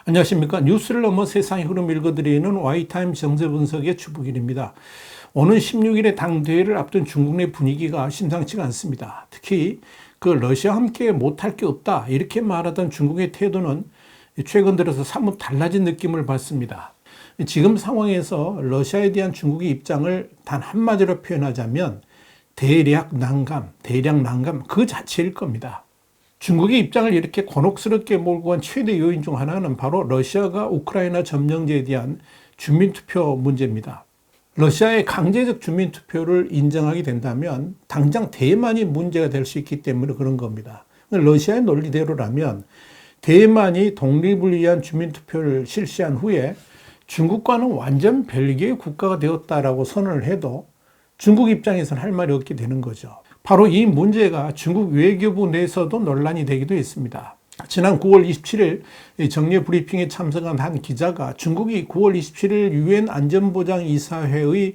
안녕하십니까. 뉴스를 넘어 세상의 흐름 읽어드리는 와이타임 정세분석의 주북일입니다. 오는 16일에 당대회를 앞둔 중국 내 분위기가 심상치가 않습니다. 특히 러시아와 함께 못할 게 없다 이렇게 말하던 중국의 태도는 최근 들어서 사뭇 달라진 느낌을 받습니다. 지금 상황에서 러시아에 대한 중국의 입장을 단 한마디로 표현하자면 대략 난감 그 자체일 겁니다. 중국의 입장을 이렇게 곤혹스럽게 몰고 간 최대 요인 중 하나는 바로 러시아가 우크라이나 점령제에 대한 주민투표 문제입니다. 러시아의 강제적 주민투표를 인정하게 된다면 당장 대만이 문제가 될 수 있기 때문에 그런 겁니다. 러시아의 논리대로라면 대만이 독립을 위한 주민투표를 실시한 후에 중국과는 완전 별개의 국가가 되었다라고 선언을 해도 중국 입장에서는 할 말이 없게 되는 거죠. 바로 이 문제가 중국 외교부 내에서도 논란이 되기도 했습니다. 지난 9월 27일 정례 브리핑에 참석한 한 기자가 중국이 9월 27일 유엔 안전보장이사회의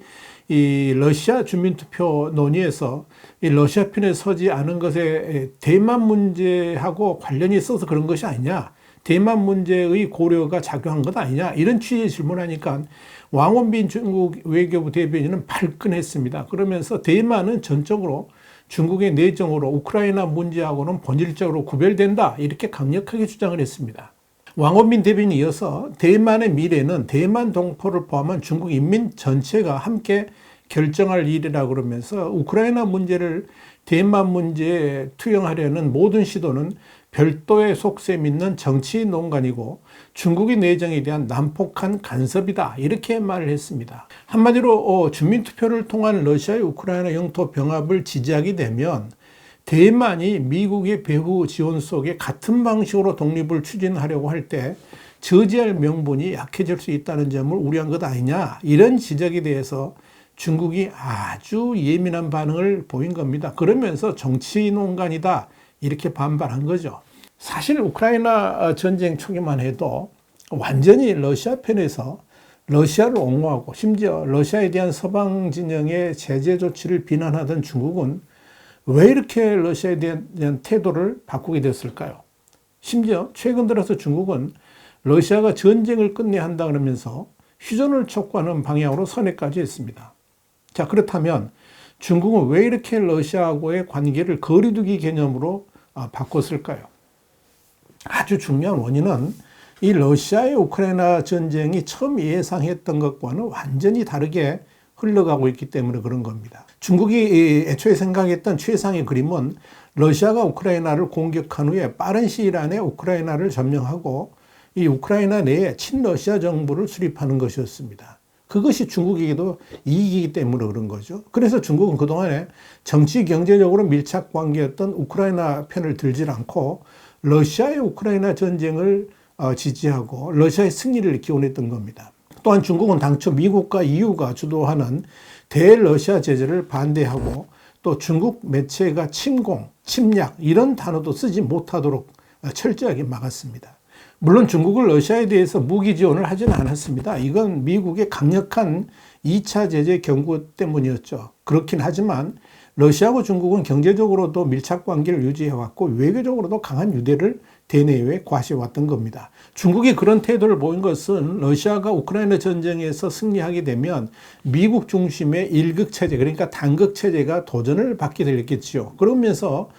이 러시아 주민투표 논의에서 이 러시아 편에 서지 않은 것에 대만 문제하고 관련이 있어서 그런 것이 아니냐, 대만 문제의 고려가 작용한 것 아니냐, 이런 취지의 질문하니까 왕원빈 중국 외교부 대변인은 발끈했습니다. 그러면서 대만은 전적으로 중국의 내정으로 우크라이나 문제하고는 본질적으로 구별된다 이렇게 강력하게 주장을 했습니다. 왕원빈 대변인이 이어서 대만의 미래는 대만 동포를 포함한 중국 인민 전체가 함께 결정할 일이라고 그러면서 우크라이나 문제를 대만 문제에 투영하려는 모든 시도는 별도의 속셈 있는 정치 농간이고 중국의 내정에 대한 난폭한 간섭이다 이렇게 말을 했습니다. 한마디로 주민투표를 통한 러시아의 우크라이나 영토 병합을 지지하게 되면 대만이 미국의 배후 지원 속에 같은 방식으로 독립을 추진하려고 할 때 저지할 명분이 약해질 수 있다는 점을 우려한 것 아니냐, 이런 지적에 대해서 중국이 아주 예민한 반응을 보인 겁니다. 그러면서 정치 농간이다 이렇게 반발한 거죠. 사실 우크라이나 전쟁 초기만 해도 완전히 러시아 편에서 러시아를 옹호하고 심지어 러시아에 대한 서방 진영의 제재 조치를 비난하던 중국은 왜 이렇게 러시아에 대한 태도를 바꾸게 됐을까요? 심지어 최근 들어서 중국은 러시아가 전쟁을 끝내야 한다 그러면서 휴전을 촉구하는 방향으로 선회까지 했습니다. 자, 그렇다면 중국은 왜 이렇게 러시아하고의 관계를 거리두기 개념으로 바꿨을까요? 아주 중요한 원인은 이 러시아의 우크라이나 전쟁이 처음 예상했던 것과는 완전히 다르게 흘러가고 있기 때문에 그런 겁니다. 중국이 애초에 생각했던 최상의 그림은 러시아가 우크라이나를 공격한 후에 빠른 시일 안에 우크라이나를 점령하고 이 우크라이나 내에 친러시아 정부를 수립하는 것이었습니다. 그것이 중국에게도 이익이기 때문에 그런 거죠. 그래서 중국은 그동안에 정치 경제적으로 밀착 관계였던 우크라이나 편을 들지 않고 러시아의 우크라이나 전쟁을 지지하고 러시아의 승리를 기원했던 겁니다. 또한 중국은 당초 미국과 EU가 주도하는 대러시아 제재를 반대하고 또 중국 매체가 침공, 침략 이런 단어도 쓰지 못하도록 철저하게 막았습니다. 물론 중국은 러시아에 대해서 무기 지원을 하지는 않았습니다. 이건 미국의 강력한 2차 제재 경고 때문이었죠. 그렇긴 하지만 러시아하고 중국은 경제적으로도 밀착 관계를 유지해왔고 외교적으로도 강한 유대를 대내외에 과시해왔던 겁니다. 중국이 그런 태도를 보인 것은 러시아가 우크라이나 전쟁에서 승리하게 되면 미국 중심의 일극체제, 그러니까 단극체제가 도전을 받게 되겠죠. 그러면서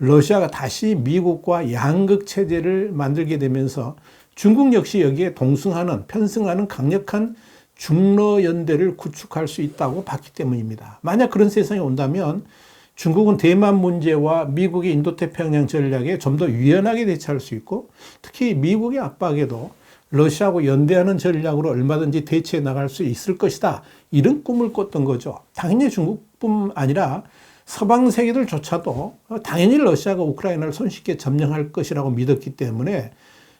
러시아가 다시 미국과 양극체제를 만들게 되면서 중국 역시 여기에 동승하는, 편승하는 강력한 중러연대를 구축할 수 있다고 봤기 때문입니다. 만약 그런 세상이 온다면 중국은 대만 문제와 미국의 인도태평양 전략에 좀 더 유연하게 대처할 수 있고 특히 미국의 압박에도 러시아하고 연대하는 전략으로 얼마든지 대처해 나갈 수 있을 것이다. 이런 꿈을 꿨던 거죠. 당연히 중국뿐 아니라 서방 세계들조차도 당연히 러시아가 우크라이나를 손쉽게 점령할 것이라고 믿었기 때문에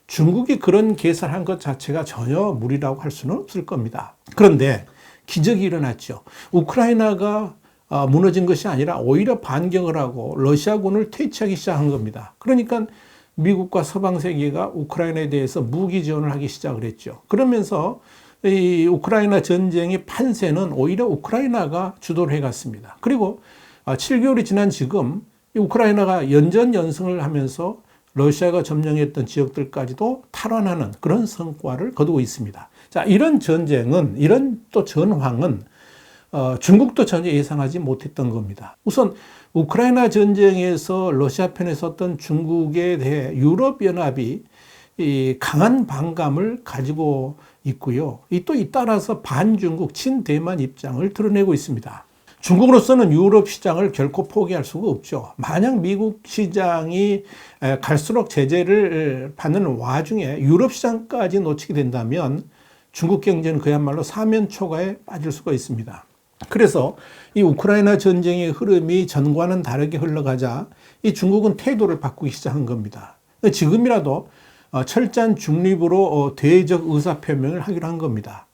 중국이 그런 계산한 것 자체가 전혀 무리라고 할 수는 없을 겁니다. 그런데 기적이 일어났죠. 우크라이나가 무너진 것이 아니라 오히려 반격을 하고 러시아군을 퇴치하기 시작한 겁니다. 그러니까 미국과 서방 세계가 우크라이나에 대해서 무기 지원을 하기 시작을 했죠. 그러면서 이 우크라이나 전쟁의 판세는 오히려 우크라이나가 주도를 해갔습니다. 그리고 7개월이 지난 지금 우크라이나가 연전연승을 하면서 러시아가 점령했던 지역들까지도 탈환하는 그런 성과를 거두고 있습니다. 자, 이런 전쟁은, 이런 또 전황은 중국도 전혀 예상하지 못했던 겁니다. 우선 우크라이나 전쟁에서 러시아 편에 섰던 중국에 대해 유럽연합이 이 강한 반감을 가지고 있고요. 또 따라서 반중국, 친대만 입장을 드러내고 있습니다. 중국으로서는 유럽 시장을 결코 포기할 수가 없죠. 만약 미국 시장이 갈수록 제재를 받는 와중에 유럽 시장까지 놓치게 된다면 중국 경제는 그야말로 사면초가에 빠질 수가 있습니다. 그래서 이 우크라이나 전쟁의 흐름이 전과는 다르게 흘러가자 이 중국은 태도를 바꾸기 시작한 겁니다. 지금이라도 철저한 중립으로 대외적 의사표명을 하기로 한 겁니다.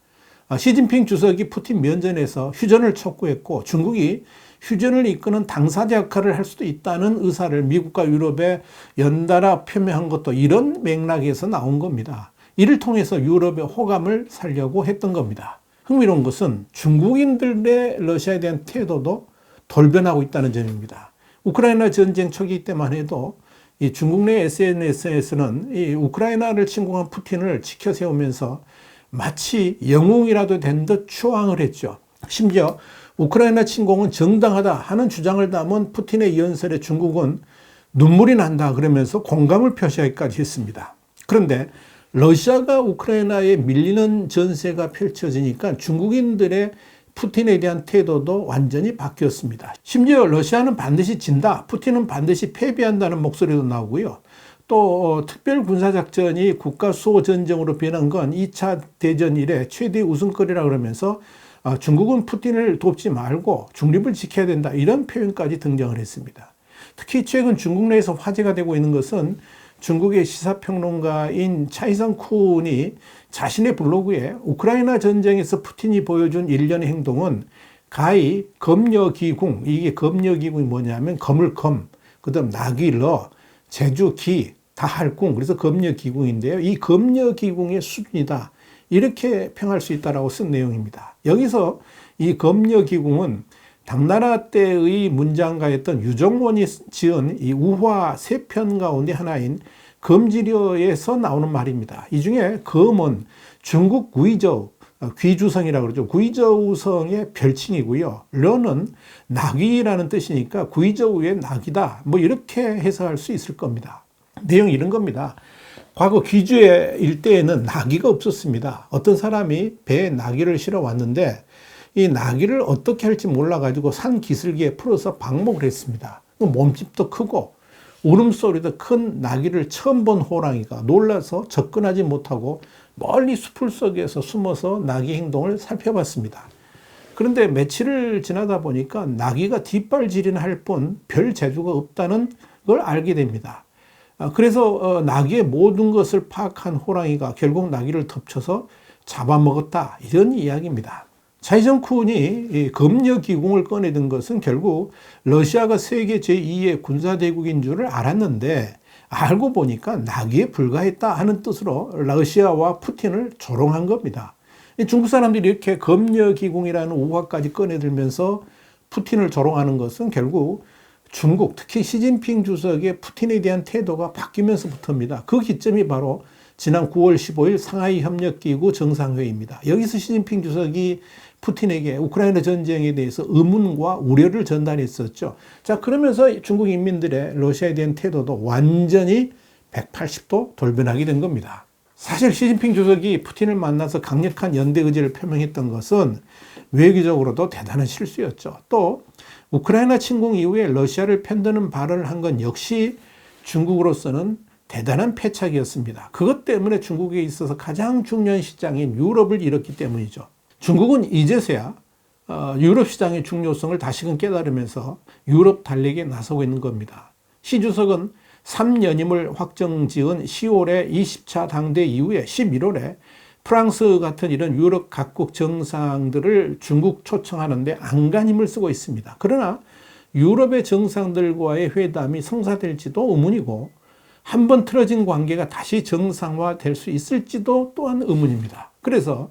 시진핑 주석이 푸틴 면전에서 휴전을 촉구했고 중국이 휴전을 이끄는 당사자 역할을 할 수도 있다는 의사를 미국과 유럽에 연달아 표명한 것도 이런 맥락에서 나온 겁니다. 이를 통해서 유럽의 호감을 살려고 했던 겁니다. 흥미로운 것은 중국인들의 러시아에 대한 태도도 돌변하고 있다는 점입니다. 우크라이나 전쟁 초기 때만 해도 이 중국 내 SNS에서는 이 우크라이나를 침공한 푸틴을 치켜 세우면서 마치 영웅이라도 된 듯 추앙을 했죠. 심지어 우크라이나 침공은 정당하다 하는 주장을 담은 푸틴의 연설에 중국은 눈물이 난다 그러면서 공감을 표시하기까지 했습니다. 그런데 러시아가 우크라이나에 밀리는 전세가 펼쳐지니까 중국인들의 푸틴에 대한 태도도 완전히 바뀌었습니다. 심지어 러시아는 반드시 진다, 푸틴은 반드시 패배한다는 목소리도 나오고요. 또 특별 군사작전이 국가 수호 전쟁으로 변한 건 2차 대전 이래 최대 웃음거리라 그러면서 중국은 푸틴을 돕지 말고 중립을 지켜야 된다 이런 표현까지 등장을 했습니다. 특히 최근 중국 내에서 화제가 되고 있는 것은 중국의 시사평론가인 차이성 쿤이 자신의 블로그에 우크라이나 전쟁에서 푸틴이 보여준 일련의 행동은 가히 검여기궁, 이게 검여기궁이 뭐냐면 검을 검, 그 다음 낙일러, 제주기, 다할궁, 그래서 검여기궁인데요. 이 검여기궁의 수준이다. 이렇게 평할 수 있다라고 쓴 내용입니다. 여기서 이 검여기궁은 당나라 때의 문장가였던 유정원이 지은 이 우화 세 편 가운데 하나인 검지려에서 나오는 말입니다. 이 중에 검은 중국 구이저우, 귀주성이라고 그러죠. 구이저우성의 별칭이고요. 려는 낙위라는 뜻이니까 구이저우의 낙이다. 뭐 이렇게 해석할 수 있을 겁니다. 내용이 이런 겁니다. 과거 귀주의 일대에는 나귀가 없었습니다. 어떤 사람이 배에 나귀를 실어 왔는데 이 나귀를 어떻게 할지 몰라가지고 산 기슭에 풀어서 방목을 했습니다. 몸집도 크고 울음소리도 큰 나귀를 처음 본 호랑이가 놀라서 접근하지 못하고 멀리 숲을 속에서 숨어서 나귀 행동을 살펴봤습니다. 그런데 며칠을 지나다 보니까 나귀가 뒷발질이나 할 뿐 별 재주가 없다는 걸 알게 됩니다. 그래서 나귀의 모든 것을 파악한 호랑이가 결국 나귀를 덮쳐서 잡아먹었다 이런 이야기입니다. 차이정 쿤이 검여기궁을 꺼내든 것은 결국 러시아가 세계 제2의 군사대국인 줄을 알았는데 알고 보니까 나귀에 불과했다 하는 뜻으로 러시아와 푸틴을 조롱한 겁니다. 중국 사람들이 이렇게 검여기궁이라는 우화까지 꺼내들면서 푸틴을 조롱하는 것은 결국 중국, 특히 시진핑 주석의 푸틴에 대한 태도가 바뀌면서부터입니다. 그 기점이 바로 지난 9월 15일 상하이 협력기구 정상회의입니다. 여기서 시진핑 주석이 푸틴에게 우크라이나 전쟁에 대해서 의문과 우려를 전달했었죠. 자, 그러면서 중국 인민들의 러시아에 대한 태도도 완전히 180도 돌변하게 된 겁니다. 사실 시진핑 주석이 푸틴을 만나서 강력한 연대 의지를 표명했던 것은 외교적으로도 대단한 실수였죠. 또 우크라이나 침공 이후에 러시아를 편드는 발언을 한 건 역시 중국으로서는 대단한 패착이었습니다. 그것 때문에 중국에 있어서 가장 중요한 시장인 유럽을 잃었기 때문이죠. 중국은 이제서야 유럽 시장의 중요성을 다시금 깨달으면서 유럽 달리기에 나서고 있는 겁니다. 시 주석은 3연임을 확정지은 10월에 20차 당대 이후에 11월에 프랑스 같은 이런 유럽 각국 정상들을 중국 초청하는데 안간힘을 쓰고 있습니다. 그러나 유럽의 정상들과의 회담이 성사될지도 의문이고 한번 틀어진 관계가 다시 정상화될 수 있을지도 또한 의문입니다. 그래서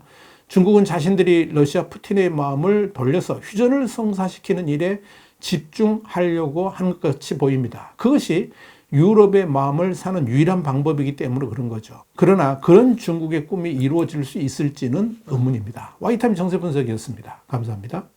중국은 자신들이 러시아 푸틴의 마음을 돌려서 휴전을 성사시키는 일에 집중하려고 한 것 같이 보입니다. 그것이 유럽의 마음을 사는 유일한 방법이기 때문에 그런 거죠. 그러나 그런 중국의 꿈이 이루어질 수 있을지는 의문입니다. 와이타임 정세 분석이었습니다. 감사합니다.